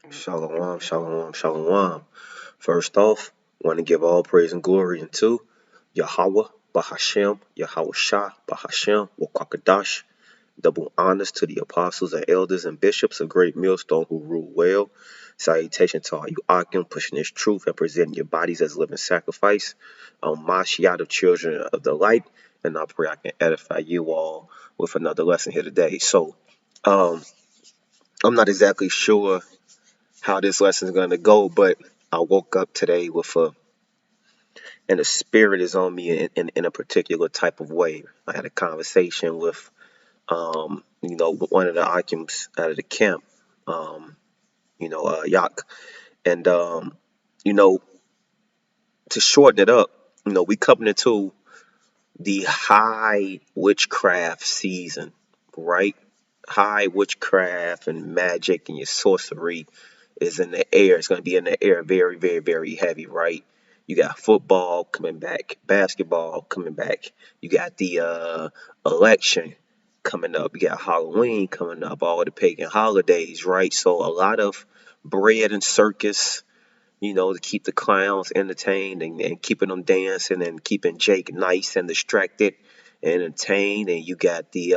Shalom, shalom, shalom. First off, want to give all praise and glory unto Yahweh, Bahashem, Yahweh Shah, Bahashem, Wakakadash. Double honors to the apostles and elders and bishops of Great Millstone who rule well. Salutation to all you Akim pushing this truth and presenting your bodies as living sacrifice. Mashiach of children of the light. And I pray I can edify you all with another lesson here today. So, um, I'm not exactly sure how this lesson is going to go, but I woke up today with and the spirit is on me in a particular type of way. I had a conversation with, with one of the Akims out of the camp, Yak. And, you know, to shorten it up, we coming into the high witchcraft season, right? High witchcraft and magic and your sorcery is in the air. It's going to be in the air very, very, very heavy, right? You got football coming back, basketball coming back. You got the election coming up. You got Halloween coming up, all the pagan holidays, right? So a lot of bread and circus, to keep the clowns entertained and keeping them dancing and keeping Jake nice and distracted and entertained. And you got the,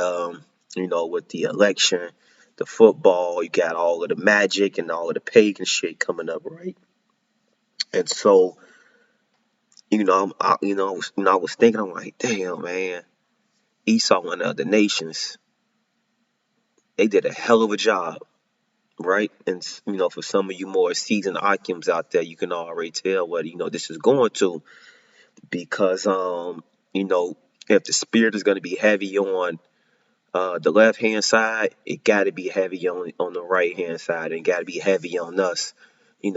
with the election, the football, you got all of the magic and all of the pagan shit coming up, right? And so, I was thinking, I'm like, damn, man, Esau and the other nations, they did a hell of a job, right? And for some of you more seasoned Akims out there, you can already tell what this is going to, because if the spirit is going to be heavy on the left hand side, it got to be heavy on the right hand side, and got to be heavy on us,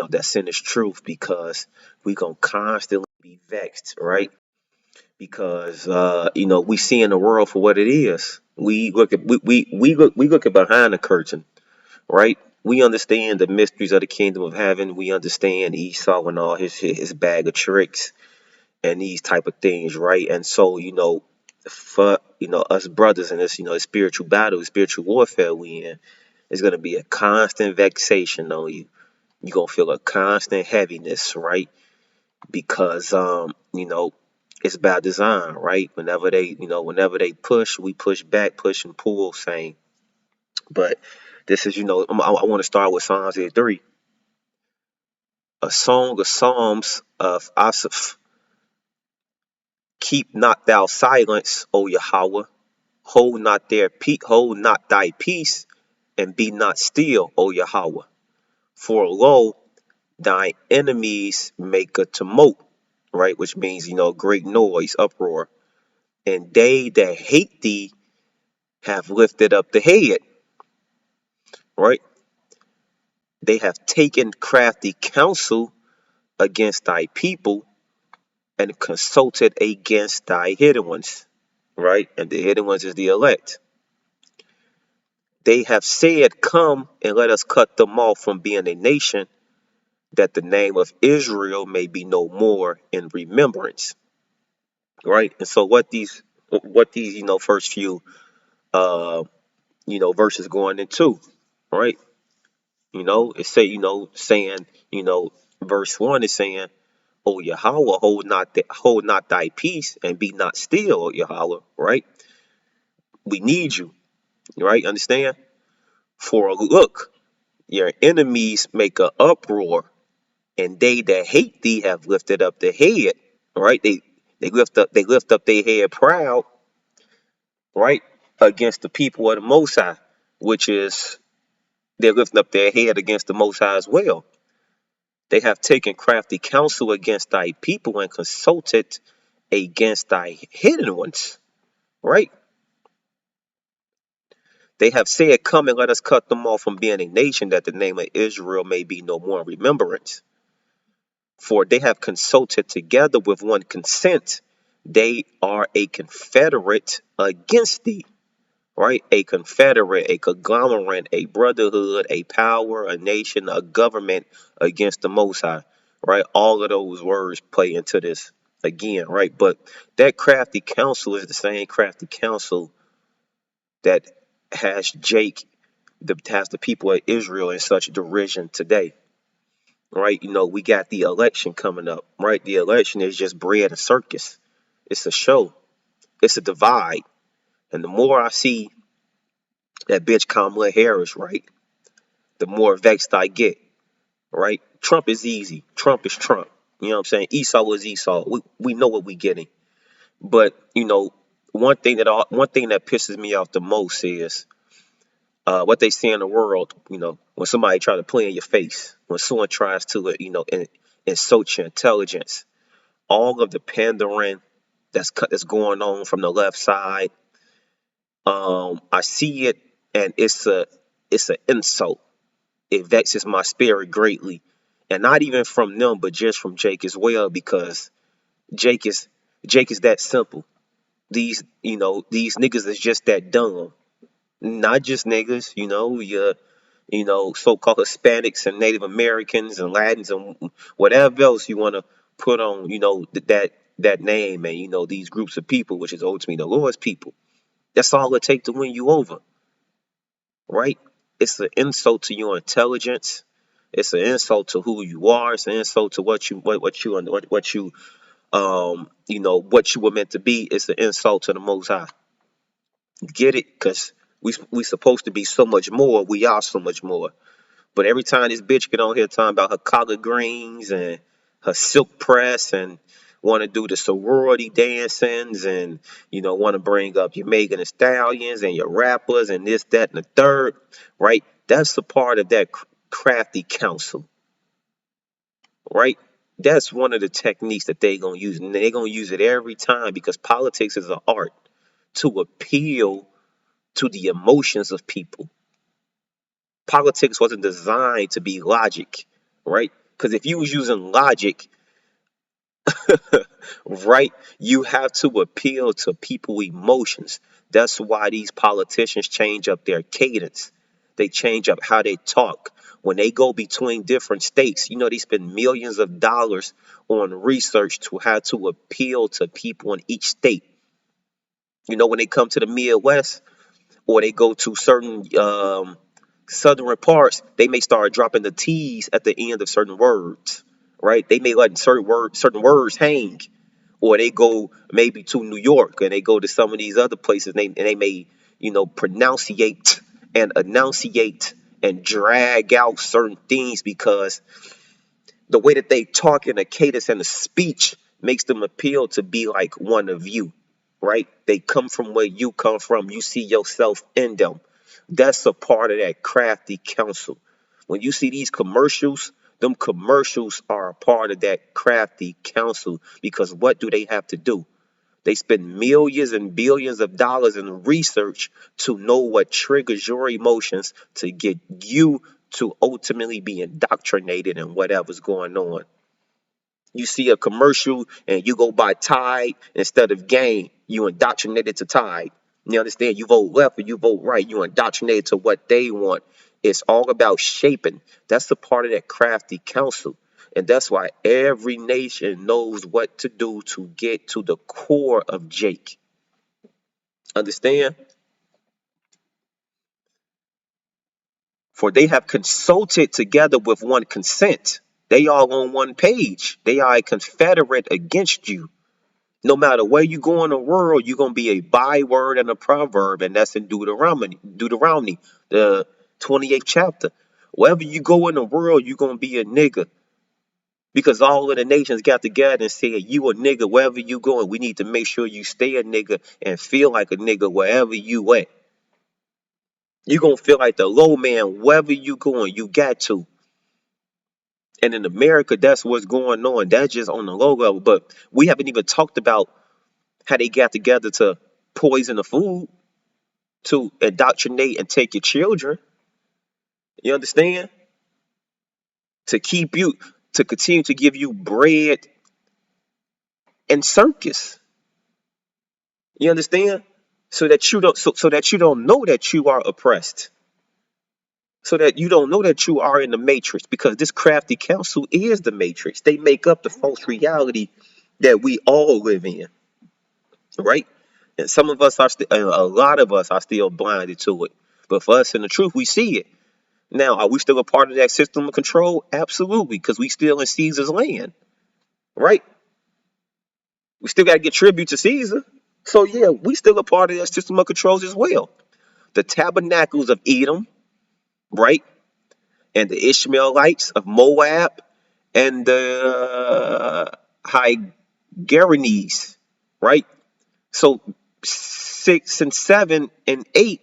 that's in this truth, because we gonna constantly be vexed, right? Because we see in the world for what it is. We look at behind the curtain, right? We understand the mysteries of the kingdom of heaven. We understand Esau and all his bag of tricks and these type of things, right? And so, for us brothers in this, spiritual battle, spiritual warfare we in, is gonna be a constant vexation on you. You're gonna feel a constant heaviness, right? Because it's by design, right? Whenever they push, we push back, push and pull, same. But this is, I want to start with Psalms 83, a song of Psalms of Asaph. Keep not thou silence, O Yahweh. Hold not thy peace, and be not still, O Yahweh. For lo, thy enemies make a tumult, right? Which means, great noise, uproar. And they that hate thee have lifted up the head, right? They have taken crafty counsel against thy people and consulted against thy hidden ones, right? And the hidden ones is the elect. They have said, come and let us cut them off from being a nation, that the name of Israel may be no more in remembrance, right? And so what these first few verses going into, right? It say, saying, verse 1 is saying, O Yahweh, hold not thy peace and be not still, O Yahweh, right? We need you, right? Understand? For look, your enemies make a uproar, and they that hate thee have lifted up their head, right? They lift up their head proud, right? Against the people of the Most High, which is they're lifting up their head against the Most High as well. They have taken crafty counsel against thy people and consulted against thy hidden ones, right? They have said, come and let us cut them off from being a nation, that the name of Israel may be no more in remembrance. For they have consulted together with one consent. They are a confederate against thee, right? A confederate, a conglomerate, a brotherhood, a power, a nation, a government against the Most High, right? All of those words play into this again, right? But that crafty counsel is the same crafty counsel that has Jake that has the people of Israel in such derision today, right? We got the election coming up, right? The election is just bread and circus. It's a show. It's a divide. And the more I see that bitch Kamala Harris, right, the more vexed I get, right? Trump is easy. Trump is Trump. You know what I'm saying? Esau is Esau. We know what we getting. But one thing that pisses me off the most is what they see in the world. When somebody try to play in your face, when someone tries to insult your intelligence, all of the pandering that's going on from the left side. I see it, and it's an insult. It vexes my spirit greatly, and not even from them, but just from Jake as well, because Jake is Jake is that simple. These niggas is just that dumb. Not just niggas, so-called Hispanics and Native Americans and Latins and whatever else you want to put on, that name, and these groups of people, which is ultimately the Lord's people. That's all it takes to win you over, right? It's an insult to your intelligence. It's an insult to who you are. It's an insult to what you were meant to be. It's an insult to the Most High. Get it? Because we supposed to be so much more. We are so much more. But every time this bitch get on here talking about her collard greens and her silk press and want to do the sorority dancings and want to bring up your Megan Thee Stallions and your rappers and this, that, and the third, right? That's a part of that crafty counsel, right? That's one of the techniques that they gonna use, and they gonna use it every time because politics is an art to appeal to the emotions of people. Politics wasn't designed to be logic, right? Because if you was using logic, right, you have to appeal to people's emotions. That's why these politicians change up their cadence. They change up how they talk. When they go between different states, they spend millions of dollars on research to how to appeal to people in each state. When they come to the Midwest or they go to certain southern parts, they may start dropping the T's at the end of certain words, right? They may let certain words hang, or they go maybe to New York and they go to some of these other places, and they may, pronunciate and enunciate and drag out certain things because the way that they talk in the cadence and the speech makes them appeal to be like one of you, right? They come from where you come from. You see yourself in them. That's a part of that crafty counsel. When you see these commercials, them commercials are a part of that crafty counsel because what do they have to do? They spend millions and billions of dollars in research to know what triggers your emotions to get you to ultimately be indoctrinated in whatever's going on. You see a commercial and you go buy Tide instead of Gain, you indoctrinated to Tide. You understand? You vote left or you vote right. You indoctrinated to what they want. It's all about shaping. That's the part of that crafty counsel. And that's why every nation knows what to do to get to the core of Jake. Understand? For they have consulted together with one consent. They all on one page. They are a confederate against you. No matter where you go in the world, you're gonna be a byword and a proverb, and that's in Deuteronomy, the 28th chapter. Wherever you go in the world, you're gonna be a nigga. Because all of the nations got together and said, you a nigga wherever you going. We need to make sure you stay a nigga and feel like a nigga wherever you at. You're gonna feel like the low man wherever you going. You got to. And in America, that's what's going on. That's just on the low level. But we haven't even talked about how they got together to poison the food, to indoctrinate and take your children. You understand? To continue to give you bread and circus. You understand? So that you don't know that you are oppressed. So that you don't know that you are in the matrix, because this crafty counsel is the matrix. They make up the false reality that we all live in, right? And some of us a lot of us are still blinded to it. But for us in the truth, we see it. Now, are we still a part of that system of control? Absolutely, because we still in Caesar's land, right? We still got to get tribute to Caesar. So yeah, we still a part of that system of controls as well. The tabernacles of Edom, right? And the Ishmaelites of Moab and the Hygarians, right? So 6 and 7 and 8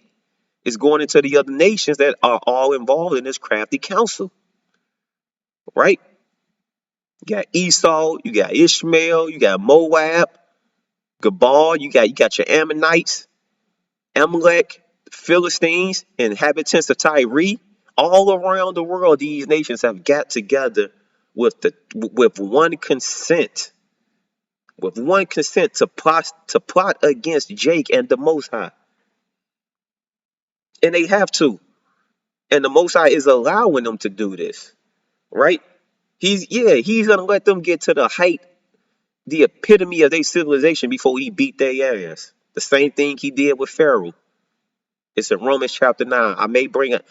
is going into the other nations that are all involved in this crafty council, right? You got Esau, you got Ishmael, you got Moab, Gabal, you got your Ammonites, Amalek, Philistines, inhabitants of Tyre. All around the world, these nations have got together with one consent, to plot against Jake and the Most High, and they have to, and the Most High is allowing them to do this, right? He's gonna let them get to the height, the epitome of their civilization before he beat their ass. The same thing he did with Pharaoh. It's in Romans chapter 9. I may bring it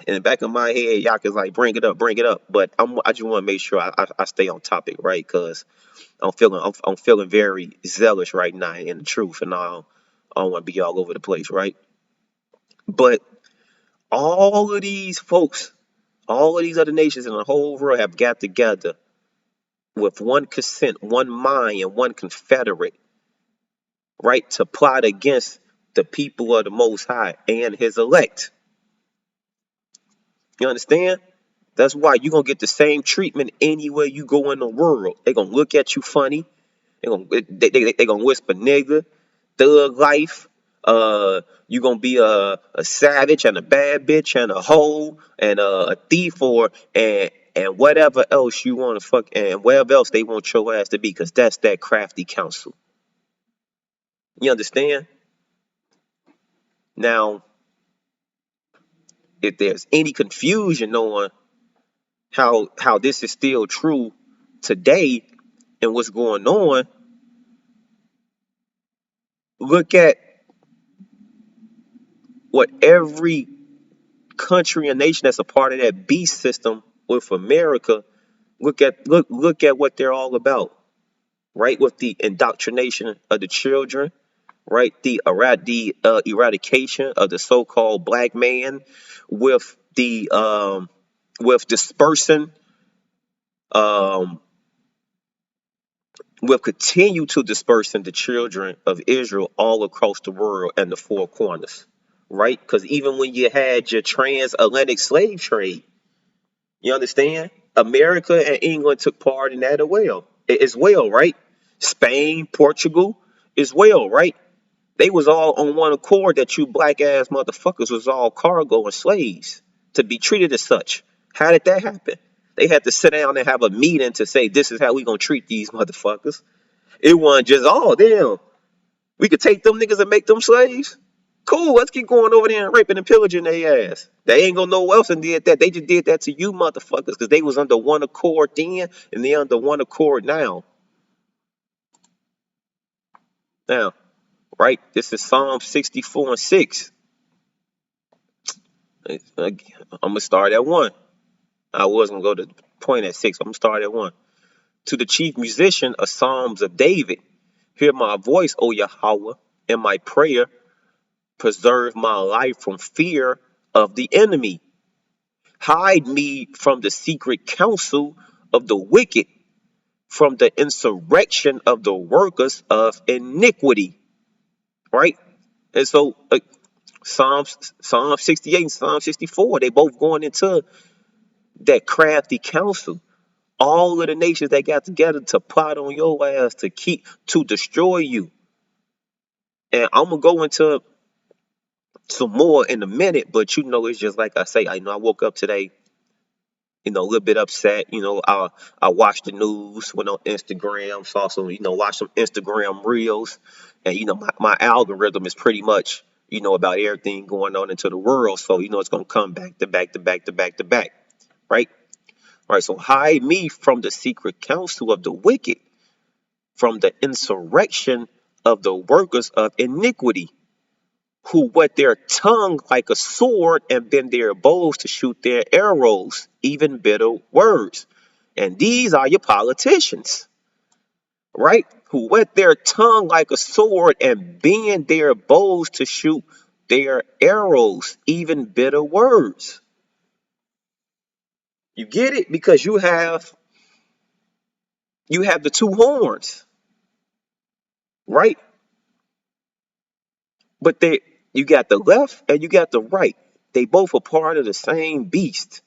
in the back of my head. Y'all can like bring it up. But I just want to make sure I stay on topic, right? Because I'm feeling very zealous right now in the truth, and I don't want to be all over the place, right? But all of these folks, all of these other nations in the whole world have got together with one consent, one mind, and one confederate, right, to plot against the people of the Most High and His elect. You understand? That's why you're gonna get the same treatment anywhere you go in the world. They're gonna look at you funny. They gonna whisper nigga, thug life. You gonna be a savage and a bad bitch and a hoe and a thief and whatever else you want to fuck and whatever else they want your ass to be, because that's that crafty counsel. You understand? Now, if there's any confusion on how this is still true today and what's going on, look at what every country and nation that's a part of that beast system with America, look at what they're all about, right? With the indoctrination of the children, right? The eradication of the so-called black man, with the with dispersing, um, will continue to dispersing the children of Israel all across the world and the four corners, right? Because even when you had your transatlantic slave trade, you understand, America and England took part in that as well, right? Spain, Portugal as well, right? They was all on one accord that you black ass motherfuckers was all cargo and slaves to be treated as such. How did that happen? They had to sit down and have a meeting to say this is how we gonna treat these motherfuckers. It wasn't just, oh damn, we could take them niggas and make them slaves. Cool, let's keep going over there and raping and pillaging their ass. They ain't gonna know who else and did that. They just did that to you motherfuckers because they was under one accord then and they under one accord now. Now, right? This is Psalm 64 and 6. I'm gonna start at 1. I was gonna go to point at 6. I'm gonna start at 1. To the chief musician of Psalms of David, hear my voice, O Yahweh, and my prayer. Preserve my life from fear of the enemy. Hide me from the secret counsel of the wicked, from the insurrection of the workers of iniquity. Right? And so Psalm 68 and Psalm 64, they both going into that crafty counsel. All of the nations that got together to plot on your ass to destroy you. And I'm gonna go into some more in a minute, but it's just like I say. I woke up today, a little bit upset. I watched the news, went on Instagram, saw some, watched some Instagram reels, and my algorithm is pretty much, about everything going on into the world. So it's gonna come back to back to back to back to back, right? Right. So hide me from the secret counsel of the wicked, from the insurrection of the workers of iniquity. who wet their tongue like a sword and bend their bows to shoot their arrows, even bitter words. And these are your politicians, right? Who wet their tongue like a sword and bend their bows to shoot their arrows, even bitter words. You get it? Because you have the two horns, right? But you got the left and you got the right. They both are part of the same beast.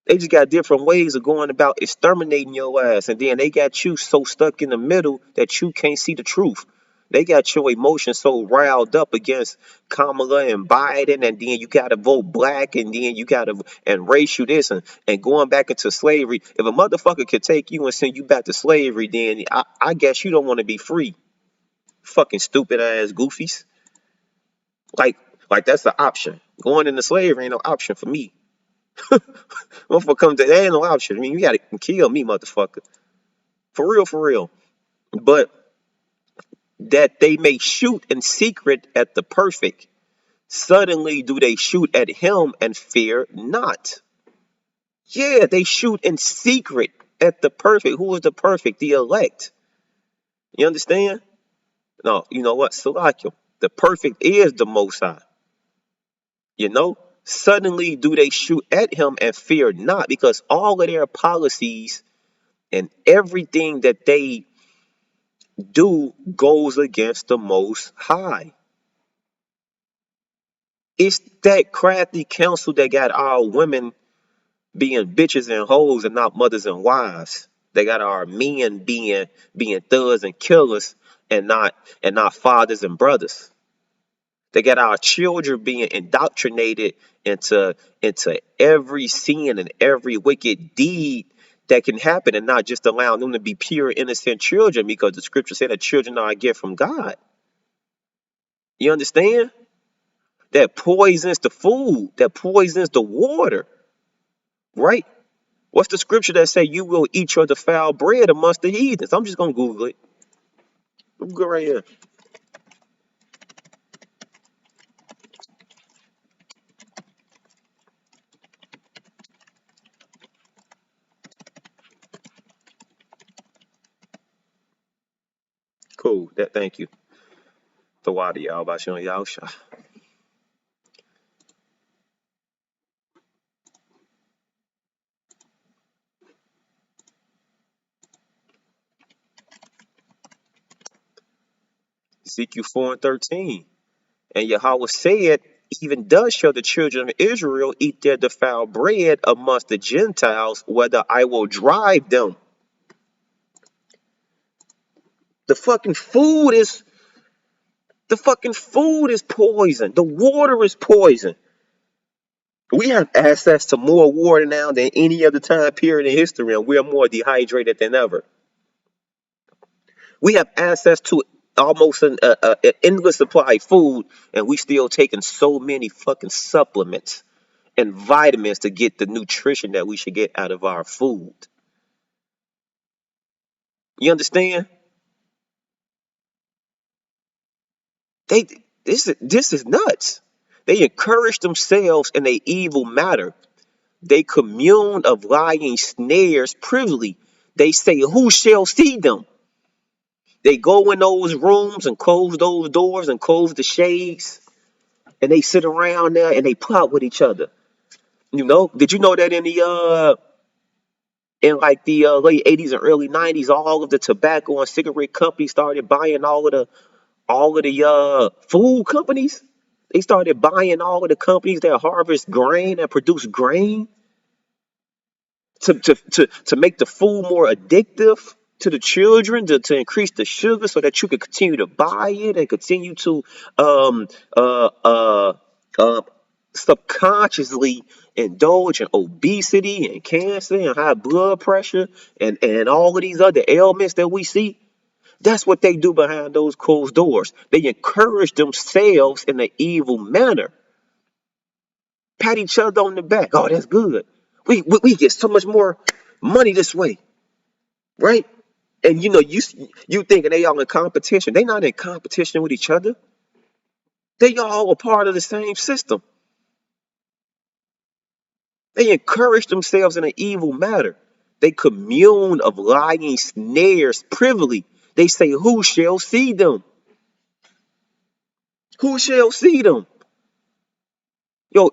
They just got different ways of going about exterminating your ass. And then they got you so stuck in the middle that you can't see the truth. They got your emotions so riled up against Kamala and Biden, and then you gotta vote black, and then you gotta and racial this and going back into slavery. If a motherfucker could take you and send you back to slavery, then I guess you don't want to be free. Fucking stupid ass goofies. Like like that's the option. Going into slavery ain't no option for me. Motherfucker comes to there ain't no option. I mean, you gotta kill me, motherfucker. For real, for real. But that they may shoot in secret at the perfect. Suddenly do they shoot at him and fear not. Yeah, they shoot in secret at the perfect. Who is the perfect? The elect. You understand? No, you know what? Salakia. The perfect is the Most High. You know? Suddenly do they shoot at him and fear not, because all of their policies and everything that they do goes against the Most High. It's that crafty counsel that got our women being bitches and hoes and not mothers and wives. They got our men being thugs and killers and not fathers and brothers. They got our children being indoctrinated into every sin and every wicked deed that can happen, and not just allowing them to be pure, innocent children, because the scripture said that children are a gift from God. You understand? That poisons the food, that poisons the water, right? What's the scripture that say you will eat your defiled bread amongst the heathens? I'm just gonna Google it. I'm good right here. Cool. That thank you. The water, y'all about y'all shot. Ezekiel 4:13. And Yahweh said, even thus shall the children of Israel eat their defiled bread amongst the Gentiles, whether I will drive them. The fucking food is poison. The water is poison. We have access to more water now than any other time period in history, and we're more dehydrated than ever. We have access to almost an endless supply of food, and we still taking so many fucking supplements and vitamins to get the nutrition that we should get out of our food. You understand? They this is nuts. They encourage themselves in a evil matter. They commune of lying snares privily. They say, who shall see them? They go in those rooms and close those doors and close the shades, and they sit around there and they plot with each other. You know? Did you know that in like the late 80s and early 90s, all of the tobacco and cigarette companies started buying all of the food companies? They started buying all of the companies that harvest grain and produce grain to make the food more addictive to the children, to increase the sugar so that you could continue to buy it and continue to um uh uh uh subconsciously indulge in obesity and cancer and high blood pressure and all of these other ailments that we see. That's what they do behind those closed doors. They encourage themselves in an evil manner. Pat each other on the back. Oh, that's good. We get so much more money this way, right? And you know, you thinking they all in competition. They not in competition with each other. They all a part of the same system. They encourage themselves in an evil manner. They commune of lying snares privily. They say, who shall see them? Who shall see them?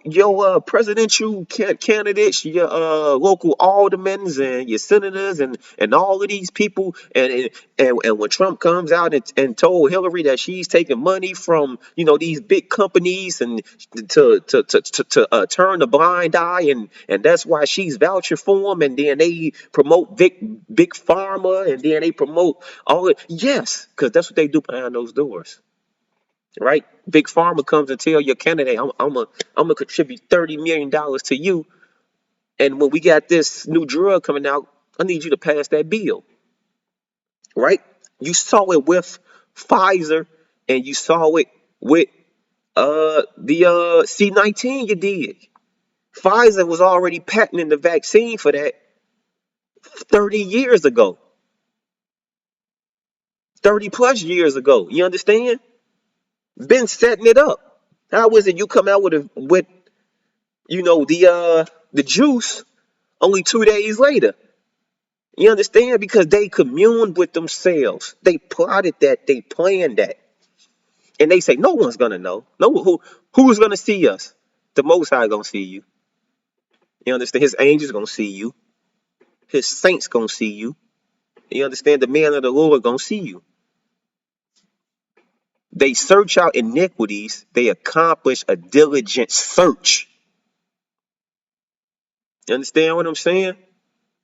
Your presidential candidates, your local aldermen and your senators and all of these people, and when Trump comes out and told Hillary that she's taking money from these big companies and to turn a blind eye, and that's why she's vouching for him, and then they promote big pharma, and then they promote all it. Yes, because that's what they do behind those doors. Right? Big Pharma comes and tell your candidate, I'm gonna contribute $30 million to you, and when we got this new drug coming out, I need you to pass that bill. Right? You saw it with Pfizer, and you saw it with the C-19. You did. Pfizer was already patenting the vaccine for that 30 years ago, 30 plus years ago. You understand? Been setting it up. How is it you come out with the juice only 2 days later? You understand? Because they communed with themselves. They plotted that. They planned that. And they say, no one's gonna know. Who's gonna see us? The Most High gonna see you. You understand? His angels gonna see you. His saints gonna see you. You understand? The man of the Lord gonna see you. They search out iniquities. They accomplish a diligent search. You understand what I'm saying?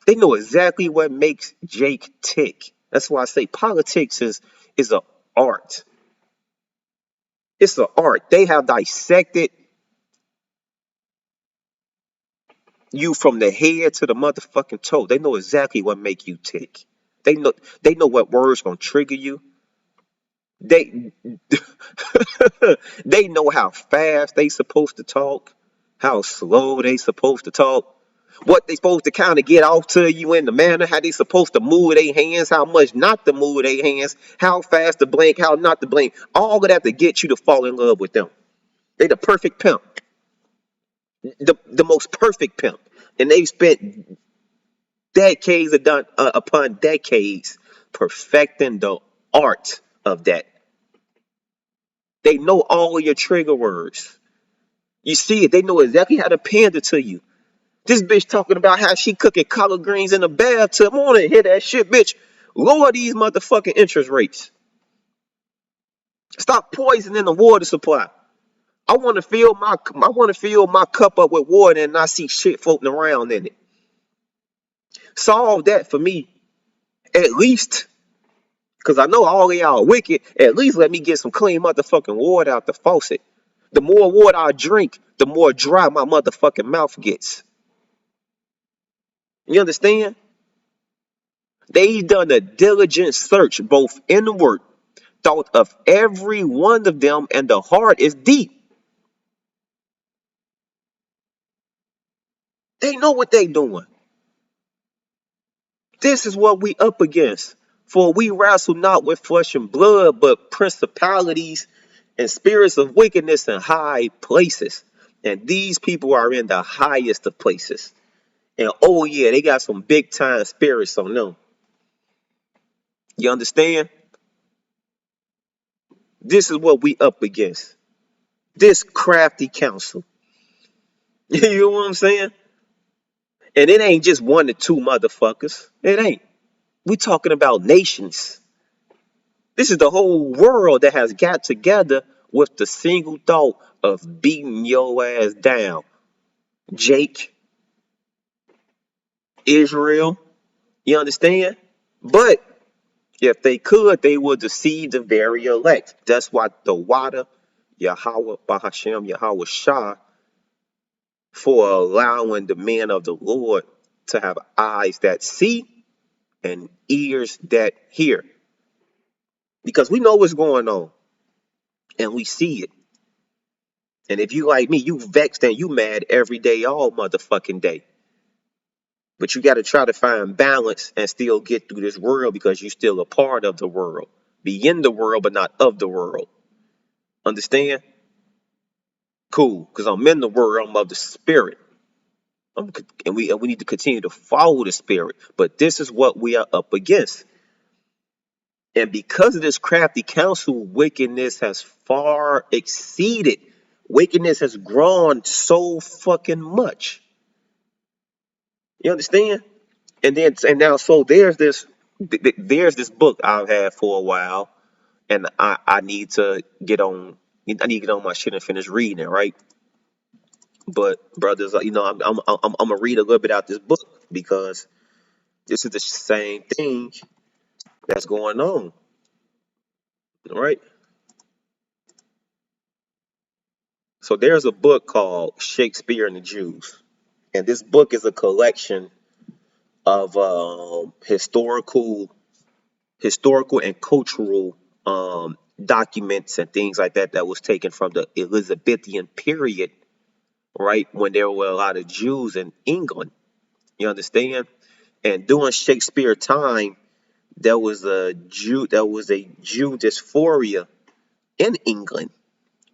They know exactly what makes Jake tick. That's why I say politics is an art. It's an art. They have dissected you from the head to the motherfucking toe. They know exactly what make you tick. They know what words gonna trigger you. They they know how fast they supposed to talk, how slow they supposed to talk, what they supposed to kind of get off to you in the manner, how they supposed to move their hands, how much not to move their hands, how fast to blink, how not to blink. All of that to get you to fall in love with them. They the perfect pimp, the most perfect pimp, and they've spent decades upon decades perfecting the art of that. They know all of your trigger words. You see it. They know exactly how to pander to you. This bitch talking about how she cooking collard greens in a bathtub. I want to hear that shit, bitch. Lower these motherfucking interest rates. Stop poisoning the water supply. I want to fill my cup up with water and not see shit floating around in it. Solve that for me, at least, because I know all of y'all are wicked. At least let me get some clean motherfucking water out the faucet. The more water I drink, the more dry my motherfucking mouth gets. You understand? They done a diligent search, both inward, thought of every one of them, and the heart is deep. They know what they doing. This is what we up against. For we wrestle not with flesh and blood, but principalities and spirits of wickedness in high places. And these people are in the highest of places. And oh yeah, they got some big time spirits on them. You understand? This is what we up against. This crafty counsel. You know what I'm saying? And it ain't just one or two motherfuckers. It ain't. We talking about nations. This is the whole world that has got together with the single thought of beating your ass down. Jake, Israel, you understand? But if they could, they would deceive the very elect. That's why the water, Yahweh, Bahashem, Yahweh Shah, for allowing the men of the Lord to have eyes that see and ears that hear. Because we know what's going on and we see it. And if you like me, you vexed and you mad every day, all motherfucking day. But you got to try to find balance and still get through this world because you're still a part of the world. Be in the world, but not of the world. Understand? Cool, because I'm in the word, I'm of the spirit. And we need to continue to follow the spirit. But this is what we are up against. And because of this crafty counsel, wickedness has far exceeded. Wickedness has grown so fucking much. You understand? And now so there's this book I've had for a while, and I need to get on. I need to get on my shit and finish reading it, right? But brothers, I'm gonna read a little bit out this book because this is the same thing that's going on, right? So there's a book called Shakespeare and the Jews, and this book is a collection of historical and cultural documents and things like that that was taken from the Elizabethan period, right, when there were a lot of Jews in England. You understand? And during Shakespeare time, there was a Jew dysphoria in England,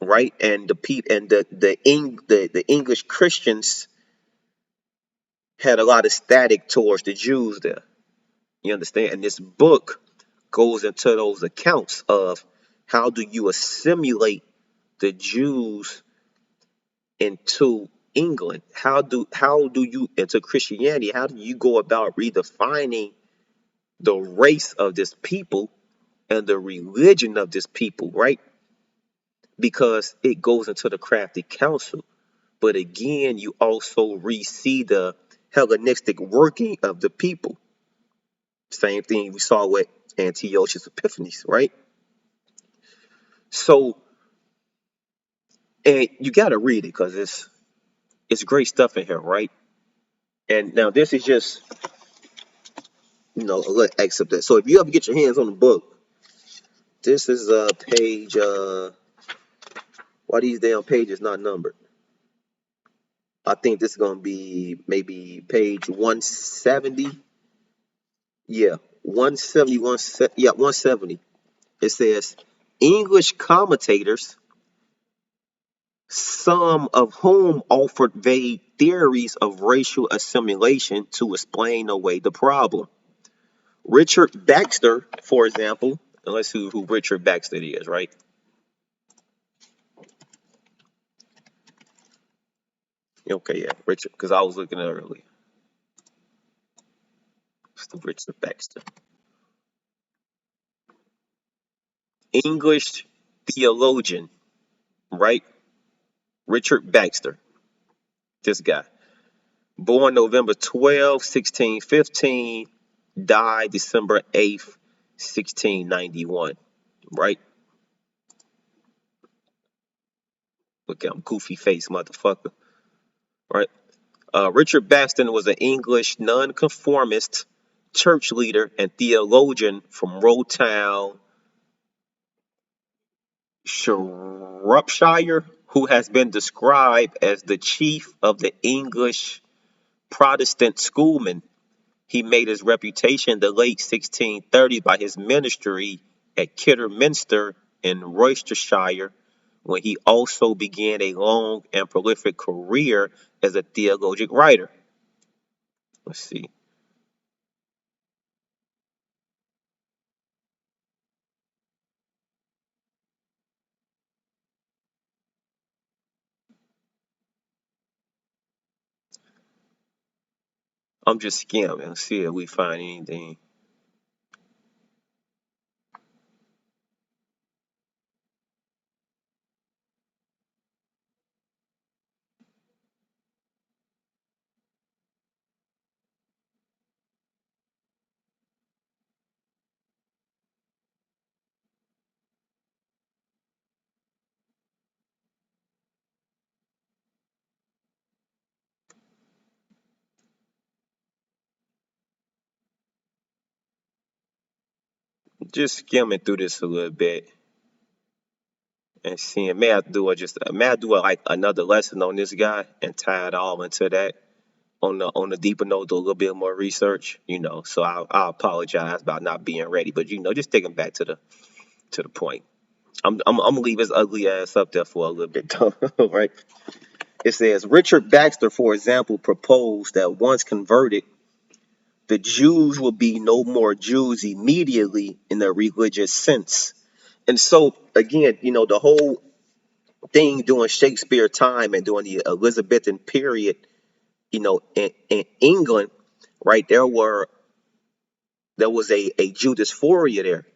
right? And the English Christians had a lot of static towards the Jews there. You understand? And this book goes into those accounts of how do you assimilate the Jews into England? How do you into Christianity? How do you go about redefining the race of this people and the religion of this people, right? Because it goes into the crafty counsel. But again, you also see the Hellenistic working of the people. Same thing we saw with Antiochus Epiphanes, right? So, and you got to read it because it's great stuff in here, right? And now this is just a little excerpt that. So if you ever get your hands on the book, this is page. Why these damn pages not numbered? I think this is gonna be maybe page 170. Yeah, 170. Yeah, 170. It says English commentators, some of whom offered vague theories of racial assimilation to explain away the problem. Richard Baxter, for example, and let's see who Richard Baxter is, right? Okay, yeah, Richard, because I was looking at it earlier. It's the Richard Baxter. English theologian, right? Richard Baxter, this guy. Born November 12, 1615, died December 8th, 1691, right? Look at him, goofy face motherfucker, right? Richard Baxter was an English nonconformist church leader and theologian from Rowtown, Shropshire, who has been described as the chief of the English Protestant schoolmen. He made his reputation in the late 1630s by his ministry at Kidderminster in Rochester, when he also began a long and prolific career as a theological writer. Let's see. I'm just skimming. Let's see if we find anything. Just skimming through this a little bit and seeing may I do like another lesson on this guy and tie it all into that on the deeper note, do a little bit more research, So I apologize about not being ready, but just taking back to the point. I'm gonna leave his ugly ass up there for a little bit, though, right? It says Richard Baxter, for example, proposed that once converted, the Jews will be no more Jews immediately in the religious sense. And so, again, the whole thing during Shakespeare time and during the Elizabethan period, in England, right, there was a Jew dysphoria there,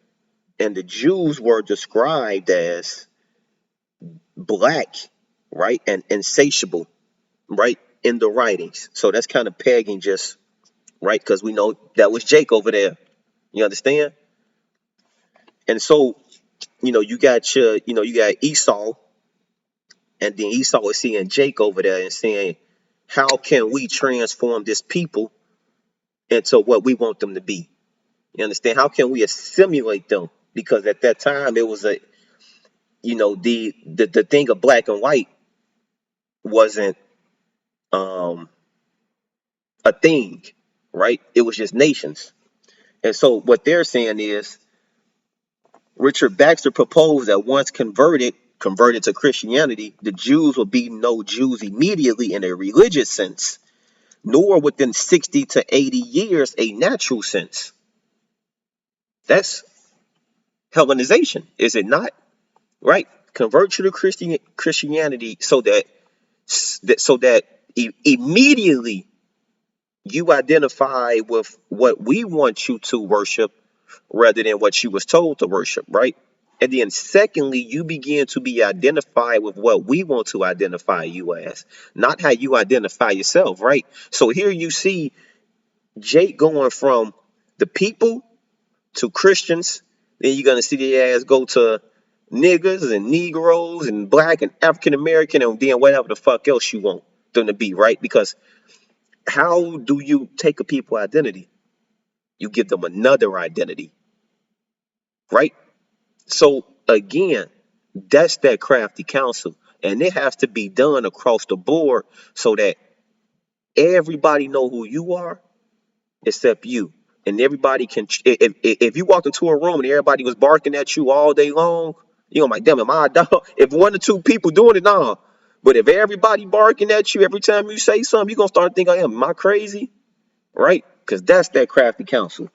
and the Jews were described as black, right, and insatiable, right, in the writings. So that's kind of pegging just right because we know that was Jake over there. You understand? And so you got Esau, and then Esau is seeing Jake over there and saying, how can we transform this people into what we want them to be? You understand? How can we assimilate them? Because at that time it was the thing of black and white wasn't um a thing, right? It was just nations. And so what they're saying is Richard Baxter proposed that once converted to Christianity, the Jews will be no Jews immediately in a religious sense, nor within 60 to 80 years a natural sense. That's Hellenization, is it not? Right? Convert you to Christianity so that immediately you identify with what we want you to worship rather than what you was told to worship, right? And then secondly, you begin to be identified with what we want to identify you as, not how you identify yourself, right? So here you see Jake going from the people to Christians, then you're gonna see the ass go to niggas and Negroes and black and African American and then whatever the fuck else you want them to be, right? Because how do you take a people identity? You give them another identity, right? So again, that's that crafty counsel. And it has to be done across the board so that everybody know who you are except you. And everybody can, if you walked into a room and everybody was barking at you all day long, you're like, damn, am I a dog? If one or two people doing it, nah. But if everybody barking at you every time you say something, you're going to start thinking, am I crazy? Right? Because that's that crafty counsel.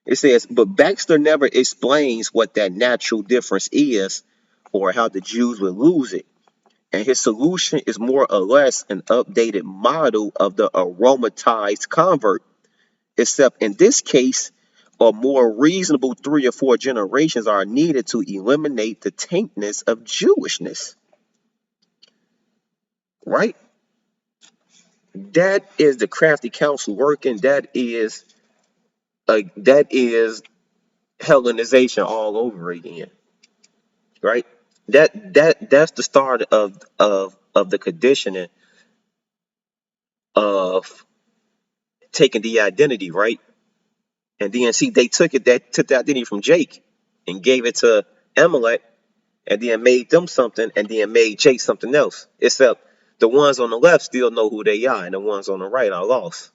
It says, but Baxter never explains what that natural difference is or how the Jews would lose it. And his solution is more or less an updated model of the aromatized convert, except in this case, a more reasonable 3 or 4 generations are needed to eliminate the taintness of Jewishness. Right? That is the crafty counsel working. That is Hellenization all over again. Right? That's the start of the conditioning of taking the identity, right? And then see they took the identity from Jake and gave it to Amalek and then made them something and then made Jake something else. Except the ones on the left still know who they are and the ones on the right are lost.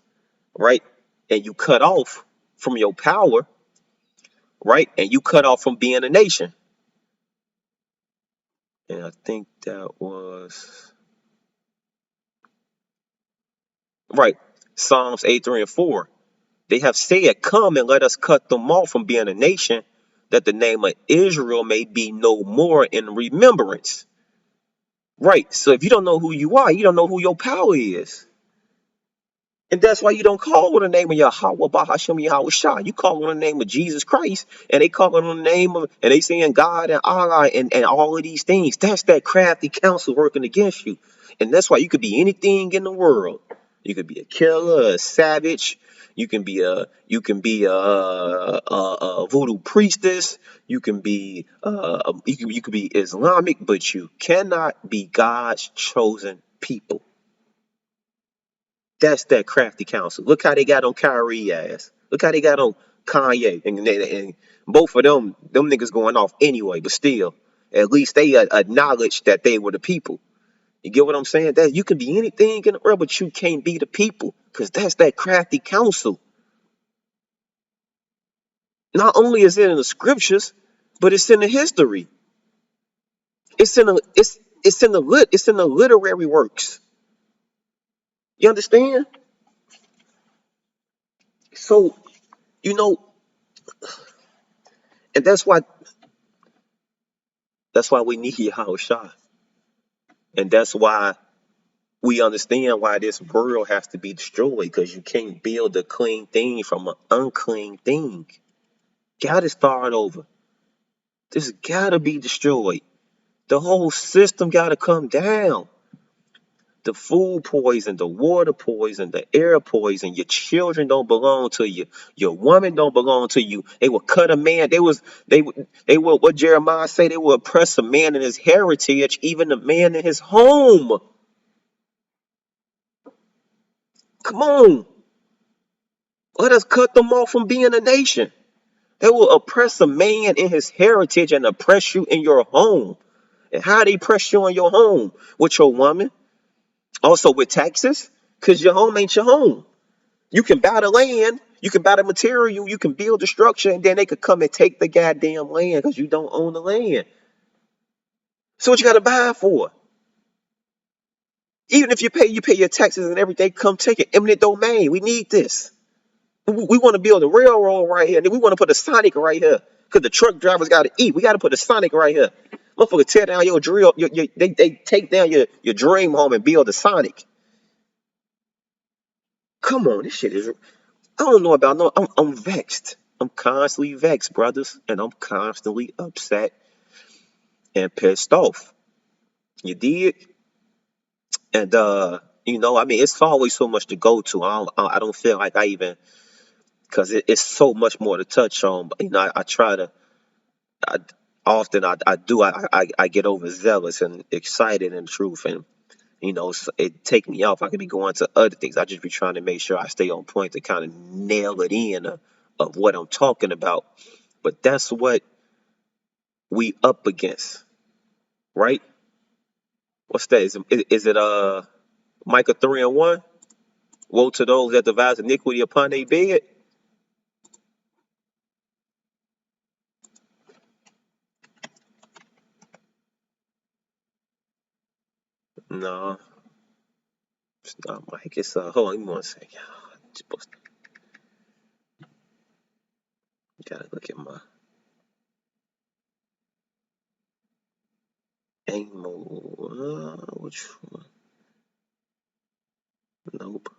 Right? And you cut off from your power, right? And you cut off from being a nation. And I think that was right. Psalms 8, 3, and 4. They have said, come and let us cut them off from being a nation, that the name of Israel may be no more in remembrance. Right. So if you don't know who you are, you don't know who your power is. And that's why you don't call on the name of Yahweh, Bahashem Yahweh Shah. You call on the name of Jesus Christ, and they call on the name of, and they saying God and Allah and all of these things. That's that crafty counsel working against you. And that's why you could be anything in the world. You could be a killer, a savage. You can be a voodoo priestess. You could be Islamic, but you cannot be God's chosen people. That's that crafty counsel. Look how they got on Kyrie ass. Look how they got on Kanye. And both of them niggas going off anyway, but still, at least they acknowledge that they were the people. You get what I'm saying? That you can be anything in the world, but you can't be the people. Because that's that crafty counsel. Not only is it in the scriptures, but it's in the history. It's in the literary works. You understand? So, you know, and that's why we need Yahweh. And that's why we understand why this world has to be destroyed, because you can't build a clean thing from an unclean thing. Gotta start over. This gotta be destroyed. The whole system gotta come down. The food poison, the water poison, the air poison. Your children don't belong to you. Your woman don't belong to you. They will cut a man. They will what Jeremiah say. They will oppress a man in his heritage, even a man in his home. Come on, let us cut them off from being a nation. They will oppress a man in his heritage and oppress you in your home. And how they oppress you in your home? With your woman, also with taxes, because your home ain't your home. You can buy the land, you can buy the material, you can build the structure, and then they could come and take the goddamn land because you don't own the land. So what you got to buy it for? Even if you pay your taxes and everything, come take it. Eminent domain. We need this. We want to build a railroad right here, and then we want to put a Sonic right here because the truck drivers got to eat. We got to put a Sonic right here. Motherfucker, tear down your drill. They take down your dream home and build a Sonic. Come on, this shit is. I don't know about no. I'm vexed. I'm constantly vexed, brothers, and I'm constantly upset and pissed off. You did, and I mean, it's always so much to go to. I don't feel like I even, because it's so much more to touch on. But I try to. I, often I do. I get overzealous and excited in truth, and it take me off. I could be going to other things. I just be trying to make sure I stay on point to kind of nail it in of what I'm talking about. But that's what we up against, right? What's that? Is it Micah 3:1? Woe to those that devise iniquity upon their bed. No, it's not Mike. It's hold on, give me one second. Gotta look at my Amo. Which one? Nope.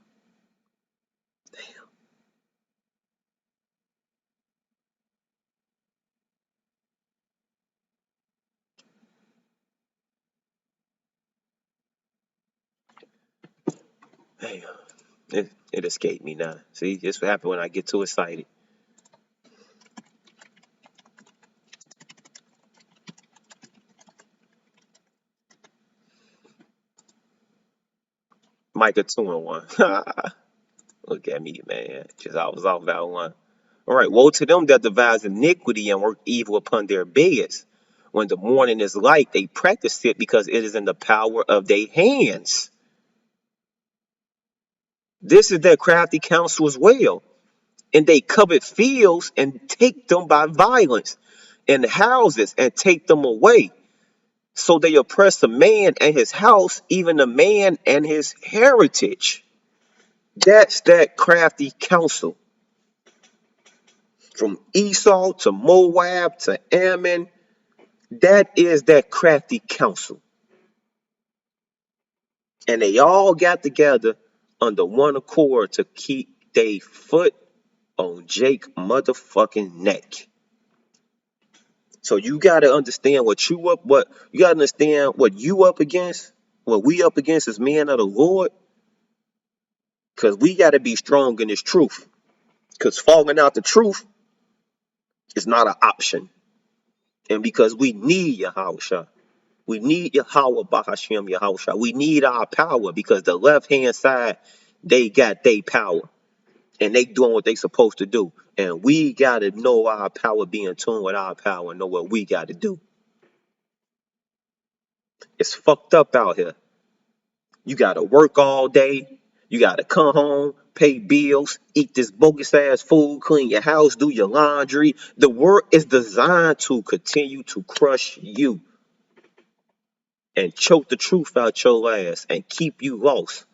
Damn. It escaped me now. See, this what happened when I get too excited. Micah 2:1. Look at me, man. Just I was off that one. All right. Woe to them that devise iniquity and work evil upon their beds. When the morning is light, they practice it because it is in the power of their hands. This is their crafty counsel as well. And they covet fields and take them by violence, and houses and take them away. So they oppress a man and his house, even a man and his heritage. That's that crafty counsel. From Esau to Moab to Ammon, that is that crafty counsel. And they all got together under one accord to keep their foot on Jake motherfucking neck. So you gotta understand what you gotta understand what you up against, what we up against as men of the Lord, because we gotta be strong in this truth. Because falling out the truth is not an option. And because we need Yahweh. We need Yahweh Bahashim Yahweh. We need our power because the left hand side, they got their power. And they doing what they supposed to do. And we gotta know our power, be in tune with our power, and know what we gotta do. It's fucked up out here. You gotta work all day. You gotta come home, pay bills, eat this bogus ass food, clean your house, do your laundry. The work is designed to continue to crush you. and choke the truth out your ass and keep you lost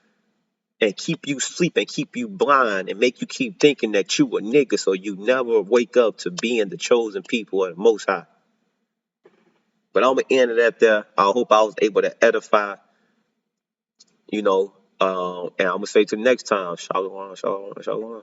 and keep you sleep and keep you blind and make you keep thinking that you a nigga so you never wake up to being the chosen people of the Most High. But I'm going to end it up there. I hope I was able to edify, and I'm going to say to the next time, shalom, shalom, shalom.